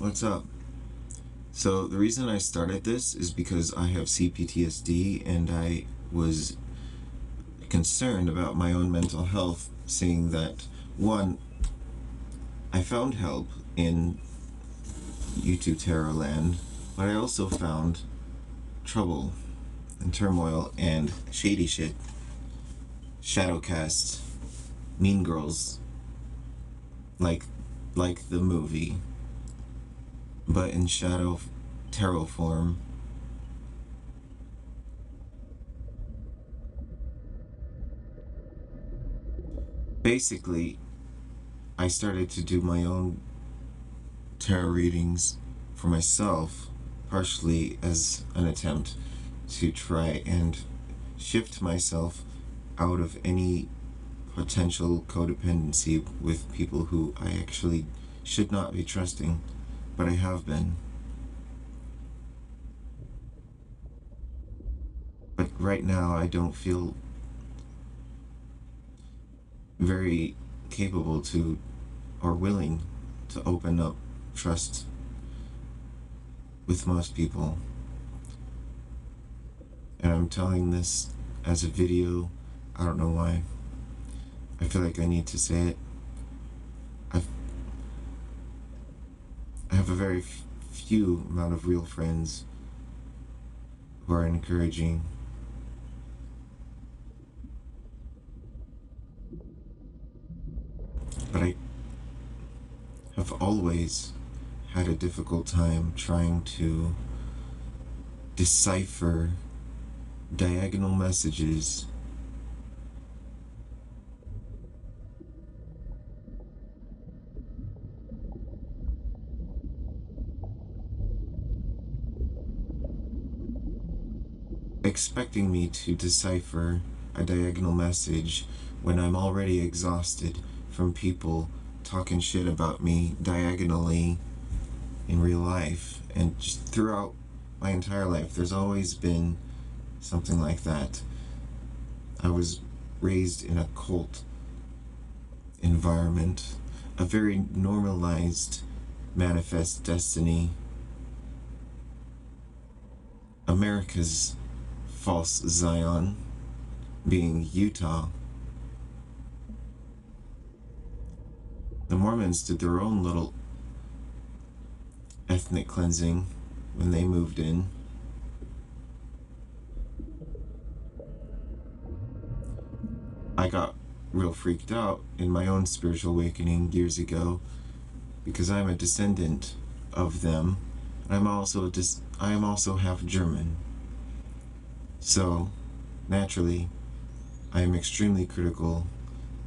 What's up? So, the reason I started this is because I have CPTSD and I was concerned about my own mental health, seeing that, one, I found help in YouTube Tarot Land, but I also found trouble and turmoil and shady shit, shadowcast, mean girls, like like the movie, but in shadow tarot form. Basically, I started to do my own tarot readings for myself, partially as an attempt to try and shift myself out of any potential codependency with people who I actually should not be trusting, but I have been. But right now, I don't feel very capable to or willing to open up trust with most people. And I'm telling this as a video. I don't know why. I feel like I need to say it. I've, I have a very few amount of real friends who are encouraging. But I have always had a difficult time trying to decipher diagonal messages expecting me to decipher a diagonal message when I'm already exhausted from people talking shit about me diagonally in real life. And just throughout my entire life, there's always been something like that. I was raised in a cult environment, a very normalized manifest destiny. America's false Zion being Utah. The Mormons did their own little ethnic cleansing when they moved in. I got real freaked out in my own spiritual awakening years ago because I'm a descendant of them. I am also half German. So, naturally, I am extremely critical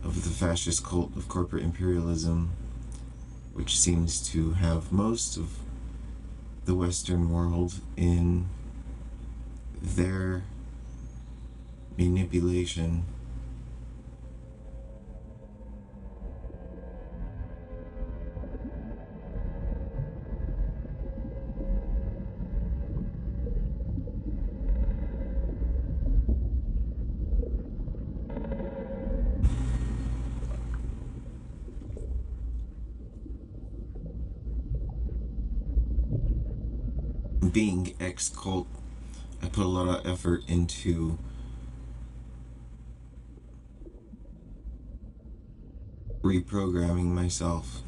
of the fascist cult of corporate imperialism, which seems to have most of the Western world in their manipulation. Being ex-cult, I put a lot of effort into reprogramming myself.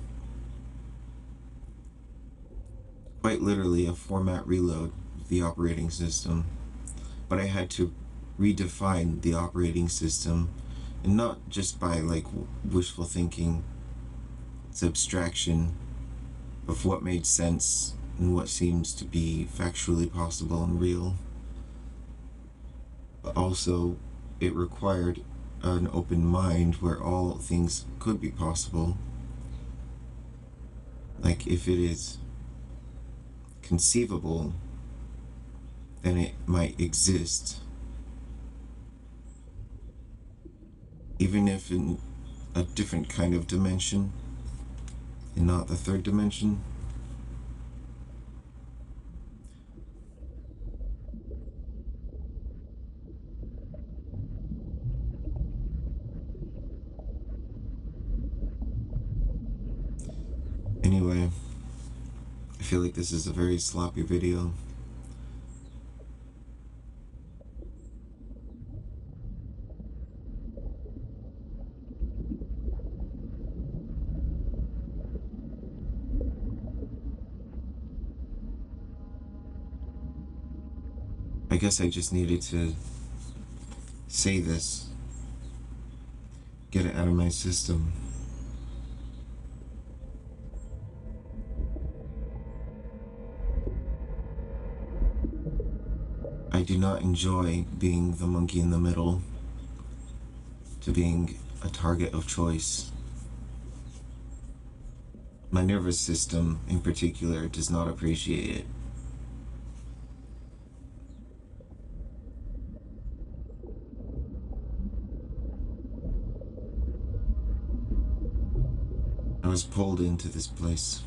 Quite literally a format reload of the operating system. But I had to redefine the operating system, and not just by wishful thinking. It's abstraction of what made sense and what seems to be factually possible and real. But also, it required an open mind where all things could be possible. Like, if it is conceivable, then it might exist. Even if in a different kind of dimension, and not the third dimension. Anyway, I feel like this is a very sloppy video. I guess I just needed to say this, get it out of my system. I do not enjoy being the monkey in the middle to being a target of choice. My nervous system, in particular, does not appreciate it. I was pulled into this place.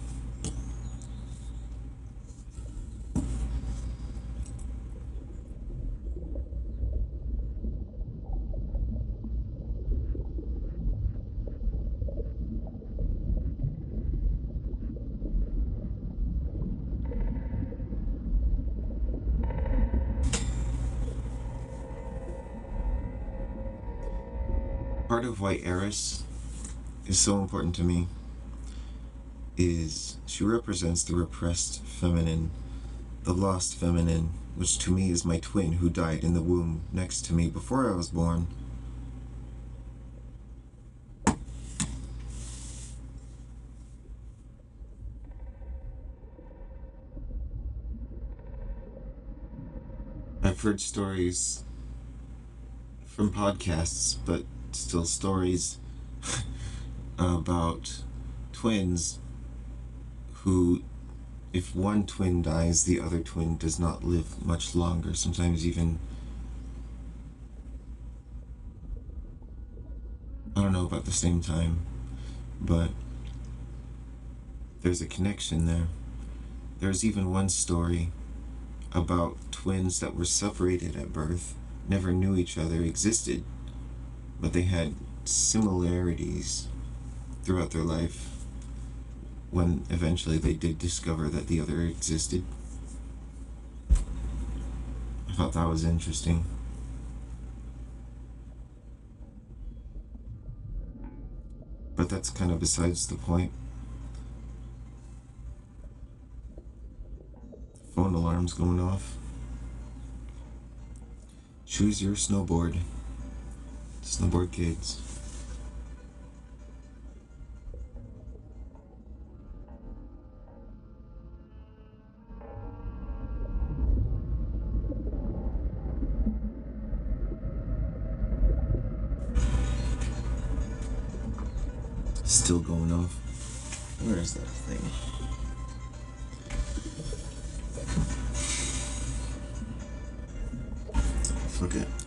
Part of why Eris is so important to me is she represents the repressed feminine, the lost feminine, which to me is my twin who died in the womb next to me before I was born. I've heard stories from podcasts, but still stories about twins who, if one twin dies, the other twin does not live much longer, sometimes even, I don't know about the same time, but there's a connection there. There's even one story about twins that were separated at birth, never knew each other, existed, but they had similarities throughout their life when eventually they did discover that the other existed. I thought that was interesting. But that's kind of besides the point. Phone alarm's going off. Choose your snowboard. Snowboard kids. Still going off. Where is that thing? Fuck it.